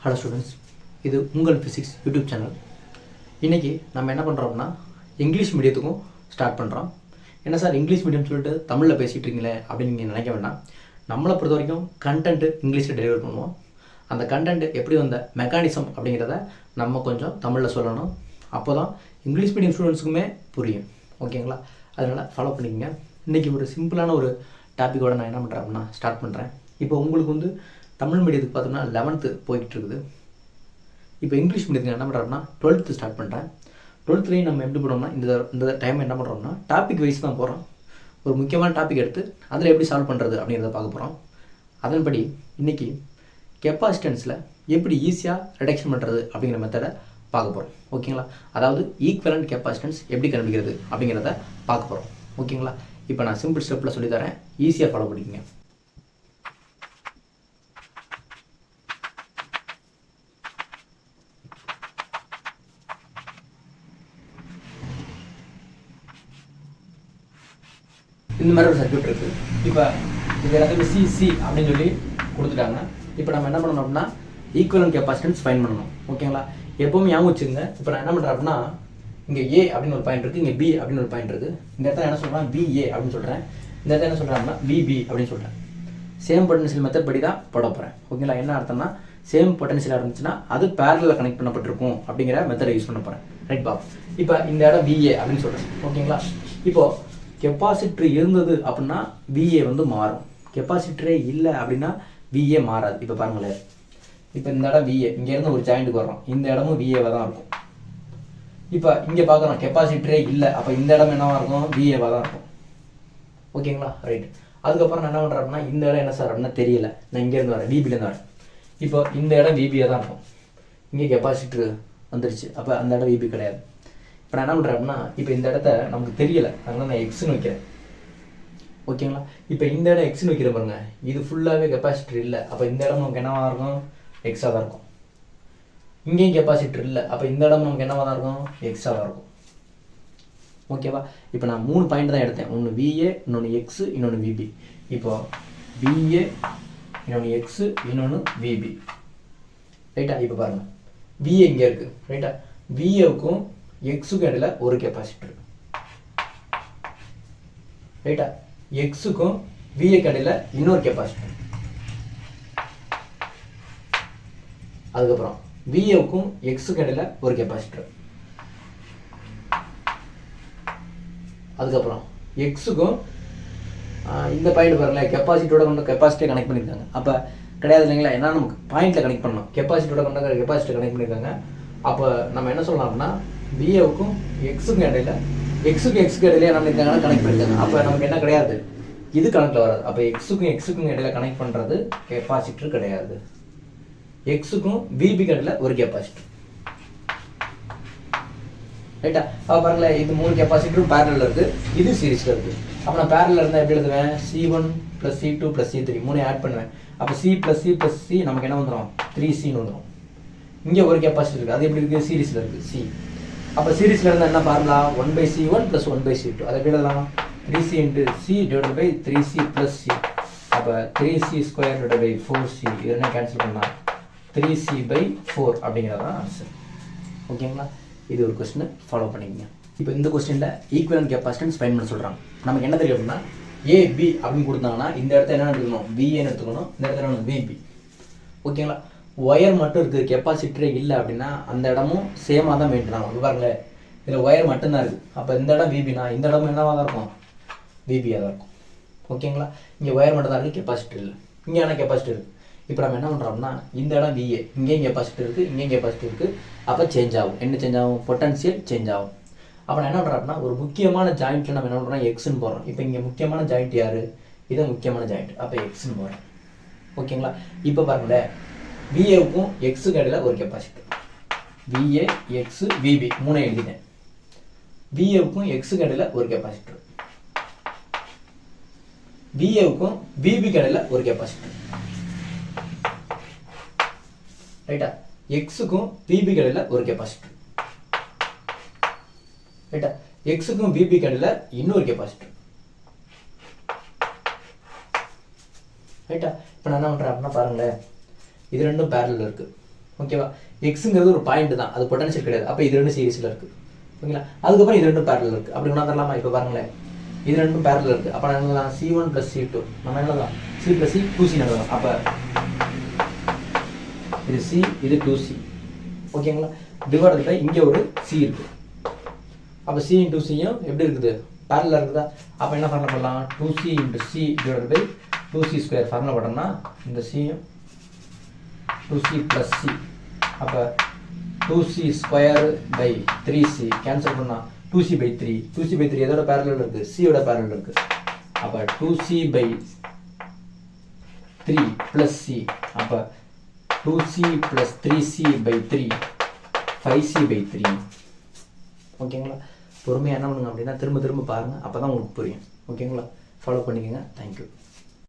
Hello students, இது உங்கள் physics YouTube channel. இன்றைக்கி நம்ம என்ன பண்ணுறோம்னா இங்கிலீஷ் மீடியத்துக்கும் ஸ்டார்ட் பண்ணுறோம். என்ன சார் இங்கிலீஷ் மீடியம் சொல்லிட்டு தமிழில் பேசிகிட்டு இருக்கீங்களே அப்படின்னு நீங்கள் நினைக்க வேண்டாம். நம்மளை பொறுத்த வரைக்கும் கண்டென்ட்டு இங்கிலீஷில் டெலிவர் பண்ணுவோம். அந்த கண்டென்ட் எப்படி வந்த மெக்கானிசம் அப்படிங்கிறத நம்ம கொஞ்சம் தமிழில் சொல்லணும். அப்போ தான் இங்கிலீஷ் மீடியம் ஸ்டூடெண்ட்ஸுக்குமே புரியும். ஓகேங்களா? அதனால் ஃபாலோ பண்ணிக்கங்க. இன்றைக்கி ஒரு சிம்பிளான ஒரு டாப்பிக்கோடு நான் என்ன பண்ணுறேன் அப்படின்னா ஸ்டார்ட் பண்ணுறேன். இப்போ உங்களுக்கு தமிழ் மீடியத்துக்கு பார்த்தோம்னா 11th போய்கிட்டு இருக்குது. இப்போ இங்கிலீஷ் மீடியத்துக்கு என்ன பண்ணுறோம்னா 12th ஸ்டார்ட் பண்ணுறேன். 12thலேயும் நம்ம எப்படி பண்ணுறோம்னா இந்த டைம் என்ன பண்ணுறோம்னா டாபிக் வைஸ் தான் போகிறோம். ஒரு முக்கியமான டாபிக் எடுத்து அதில் எப்படி சால்வ் பண்ணுறது அப்படிங்கிறத பார்க்க போகிறோம். அதன்படி இன்றைக்கி கெப்பாசிட்டன்ஸில் எப்படி ஈஸியாக ரிடக்ஷன் பண்ணுறது அப்படிங்கிற மெத்தடை பார்க்க போகிறோம். ஓகேங்களா? அதாவது ஈக்வலண்ட் கெப்பாசிட்டன்ஸ் எப்படி கண்டுபிடிக்கிறது அப்படிங்கிறத பார்க்க போகிறோம். ஓகேங்களா? இப்போ நான் சிம்பிள் ஸ்டெப்பில் சொல்லித்தரேன், ஈஸியாக ஃபாலோ பண்ணிக்கங்க. இந்த மாதிரி ஒரு சர்க்யூட் இருக்குது. இப்போ இது எல்லாத்துக்கும் சி அப்படின்னு சொல்லி கொடுத்துட்டாங்க. இப்போ நம்ம என்ன பண்ணணும் அப்படின்னா ஈக்குவலன்ட் கெப்பாசிட்டன்ஸ் ஃபைண்ட் பண்ணணும். ஓகேங்களா? எப்போவுமே ஞாபகம் வச்சுக்கோங்க. இப்போ நான் என்ன பண்ணுறேன் அப்படின்னா இங்கே ஏ அப்படின்னு ஒரு பாயிண்ட் இருக்குது, இங்கே பி அப்படின்னு ஒரு பாயிண்ட் இருக்குது. இந்த இடத்துல என்ன சொல்கிறேன் VA அப்படின்னு சொல்கிறேன். இந்த இடத்துல என்ன சொல்கிறேன் அப்படின்னா VB அப்படின்னு சொல்கிறேன். சேம் பொட்டன்ஷியல் மெத்தட் படி தான் போட போகிறேன். ஓகேங்களா? என்ன அர்த்தம்னா சேம் பொட்டன்ஷியலாக இருந்துச்சுன்னா அது பேரலில் கனெக்ட் பண்ணப்பட்டிருக்கும் அப்படிங்கிற மெத்தடை யூஸ் பண்ண போகிறேன். ரைட் பா? இப்போ இந்த இடம் VA அப்படின்னு சொல்கிறேன். ஓகேங்களா? இப்போது கெப்பாசிட்டர் இருந்தது அப்படின்னா VA மாறும். கெப்பாசிட்டரே இல்லை அப்படின்னா VA மாறாது. இப்போ பாருங்களேன், இப்போ இந்த இடம் VA, இங்கேருந்து ஒரு ஜாயிண்ட்டுக்கு வரோம், இந்த இடமும் VAவாக தான் இருக்கும். இப்போ இங்கே பார்க்குறோம் கெப்பாசிட்டரே இல்லை, அப்போ இந்த இடம் என்னவாக இருக்கும்? VAவாக தான் இருக்கும். ஓகேங்களா? ரைட். அதுக்கப்புறம் நான் என்ன பண்ணுறேன் அப்படின்னா இந்த இடம் என்ன சார் அப்படின்னா தெரியல, நான் இங்கேருந்து வரேன், VBலேருந்து வரேன். இப்போ இந்த இடம் VBயாக தான் இருக்கும். இங்கே கெப்பாசிட்டர் வந்துடுச்சு, அப்போ அந்த இடம் VB கிடையாது. இப்போ நான் என்ன பண்ணுறேன் அப்படின்னா இப்போ இந்த இடத்த நமக்கு தெரியலை, அதனால் நான் எக்ஸ்ன்னு வைக்கிறேன். ஓகேங்களா? இப்போ இந்த இடம் எக்ஸ்ன்னு வைக்கிற பாருங்க, இது ஃபுல்லாகவே கெப்பாசிட்டர் இல்லை, அப்போ இந்த இடம் நமக்கு என்னவாக இருக்கும்? எக்ஸாக தான் இருக்கும். இங்கேயும் கெப்பாசிட்டர் இல்லை, அப்போ இந்த இடம் நமக்கு என்னவாக தான் இருக்கும்? எக்ஸாக தான் இருக்கும். ஓகேவா? இப்போ நான் 3 பாயிண்ட் தான் எடுத்தேன். ஒன்று VA, இன்னொன்று எக்ஸு, இன்னொன்று VB. இப்போ VA, இன்னொன்று எக்ஸு, இன்னொன்று VB. ரைட்டா? இப்போ பாருங்கள், VA இங்கே இருக்குது. ரைட்டா? VAவுக்கும் எக்ஸுக்கும் இடையில ஒரு கெப்பாசிட்டர். ரைட்டா? எக்ஸுக்கும் VAக்கு இடையில இன்னொரு கெப்பாசிட்டர். அதுக்கப்புறம் VAவுக்கும் எக்ஸுக்கும் இடையில ஒரு கெப்பாசிட்டர். அதுக்கப்புறம் எக்ஸுக்கும் இந்த பாயிண்ட் பாருங்களேன், கெப்பாசிட்டியோட கொண்ட கெப்பாசிட்டியை கனெக்ட் பண்ணியிருக்காங்க. அப்போ கிடையாது இல்லைங்களா? ஏன்னா நமக்கு பாயிண்டில் கனெக்ட் பண்ணணும், கெப்பாசிட்டியோட கொண்ட கெப்பாசிட்டி கனெக்ட் பண்ணியிருக்காங்க. அப்போ நம்ம என்ன சொல்லலாம் அப்படின்னா VAவுக்கும் எக்ஸுக்கும் இடையில எக்ஸுக்கு இடையில என்ன பண்ணியிருக்காங்கன்னா கனெக்ட் பண்ணியிருக்காங்க. அப்போ நமக்கு என்ன கிடையாது? இது கணக்கில் வராது. அப்போ எக்ஸுக்கும் இடையில கனெக்ட் பண்ணுறது கெப்பாசிட்டர் கிடையாது. எக்ஸுக்கும் VBக்கு இடையில ஒரு கெப்பாசிட்டர். ரைட்டா? அப்போ பாருங்களேன், இது 3 கெப்பாசிட்டரும் பேரலில் இருக்குது, இது சீரிஸில் இருக்குது. அப்போ நான் பேரலில் இருந்தால் எப்படி எழுதுவேன்? C1 + C2 + C3 3 ஆட் பண்ணுவேன். அப்போ C + C + C நமக்கு என்ன வந்துடும்? 3Cன்னு வந்துடும். இங்கே ஒரு கெப்பாசிட்டர் இருக்குது, அது எப்படி இருக்குது? சீரிஸில் இருக்குது, C. அப்போ சீரிஸில் இருந்தால் என்ன ஃபார்முலா? 1/C1 + 1/C2. அதை எப்படி எழுதலாம்? 3C × C / 3C + C. அப்போ 3C² / 4C இது என்ன கேன்சல் பண்ணலாம்? 3C/4 அப்படிங்கிறது தான் ஆன்சர். ஓகேங்களா? இது ஒரு கொஸ்டின், ஃபாலோ பண்ணிக்கங்க. இப்போ இந்த கொஸ்டினில் ஈக்குவலன்ட் கெப்பாசிட்டன்ஸ் ஃபைண்ட் பண்ண சொல்கிறாங்க. நமக்கு என்ன தெரியும் அப்படின்னா AB அப்படின்னு கொடுத்தாங்கன்னா இந்த இடத்த என்ன எடுத்துக்கணும்? VAன்னு எடுத்துக்கணும். இந்த இடத்துல என்ன? VB. ஓகேங்களா? ஒயர் மட்டும் இருக்குது, கெப்பாசிட்டரே இல்லை அப்படின்னா அந்த இடமும் சேமாக தான் மெயின்டைன் ஆகும். பாருங்களேன், இதில் ஒயர் மட்டும்தான் இருக்குது. அப்போ இந்த இடம் VBனா இந்த இடமும் என்னவாக தான் இருக்கும்? VBயாக தான் இருக்கும். ஓகேங்களா? இங்கே ஒயர் மட்டும் தான் இருக்குது, கெப்பாசிட்டர் இல்லை. இங்கே ஆனால் கெப்பாசிட்டர் இருக்குது. இப்போ நம்ம என்ன பண்ணுறோம்னா இந்த இடம் VA, இங்கேயும் கெப்பாசிட்டர் இருக்குது, இங்கேயும் கெப்பாசிட்டர் இருக்குது. அப்போ சேஞ்ச் ஆகும். என்ன சேஞ்ச் ஆகும்? பொட்டன்ஷியல் சேஞ்ச் ஆகும். அப்போ நான் என்ன பண்ணுறேன் அப்படின்னா ஒரு முக்கியமான ஜாயிண்ட்டில் நம்ம என்ன பண்ணுறோம்னா எக்ஸ்ன்னு போடுறோம். இப்போ இங்கே முக்கியமான ஜாயிண்ட் யார்? இதை முக்கியமான ஜாயிண்ட், அப்போ எக்ஸ்ன்னு போடுறேன். ஓகேங்களா? இப்போ பாருங்களேன், VAவுக்கும் எக்ஸுக்கு இடையில ஒரு கெப்பாசிட்டர். VA, எக்ஸு, VB 3 எழுதிட்டேன். VAவுக்கும் எக்ஸுக்கு இடையில ஒரு கெப்பாசிட்டர். VAவுக்கும் VBக்கு இடையில ஒரு கெப்பாசிட்டர். ரைட்டா? எக்ஸுக்கும் VBக்கு இடையில ஒரு கெப்பாசிட்டர். ரைட்டா? எக்ஸுக்கும் VBக்கு இடையில இன்னொரு கெப்பாசிட்டர். ரைட்டா? இப்போ நான் என்ன பண்ணுறேன் அப்படின்னா பாருங்களேன், இது ரெண்டும் பேரலில் இருக்குது. ஓகேவா? எக்ஸுங்கிறது ஒரு பாயிண்ட் தான், அது பொட்டன்ஷியல் கிடையாது. அப்போ இது ரெண்டும் சீரிஸில் இருக்குது. ஓகேங்களா? அதுக்கப்புறம் இது ரெண்டும் பேரலில் இருக்குது. அப்படி ஒன்றா தரலாமா? இப்போ பாருங்களேன், இது ரெண்டும் பேரலில் இருக்குது. அப்போ நான் என்ன C1 + C2 நம்ம என்னதான் C + C 2C நடக்கலாம். அப்போ இது C, இது 2C. ஓகேங்களா? டிவைடட் பை இங்கே ஒரு C இருக்குது. அப்போ C × Cயும் எப்படி இருக்குது? பேரலில் இருக்குதா? அப்போ என்ன ஃபார்முலா பண்ணலாம்? 2C × C divided by 2C² formula போட்டோம்னா இந்த Cயும் 2C + C. அப்போ 2C² / 3C கேன்சல் பண்ணால் 2C/3. 2C/3 எதோட பேரலில் இருக்குது? Cயோட பேரலில் இருக்குது. அப்போ 2C/3 + C. அப்போ 2C + 3C/3 5C/3. ஓகேங்களா? பொறுமையாக என்ன பண்ணுங்க அப்படின்னா திரும்ப திரும்ப பாருங்கள், அப்போ தான் உங்களுக்கு புரியும். ஓகேங்களா? ஃபாலோ பண்ணிக்கோங்க. தேங்க்யூ.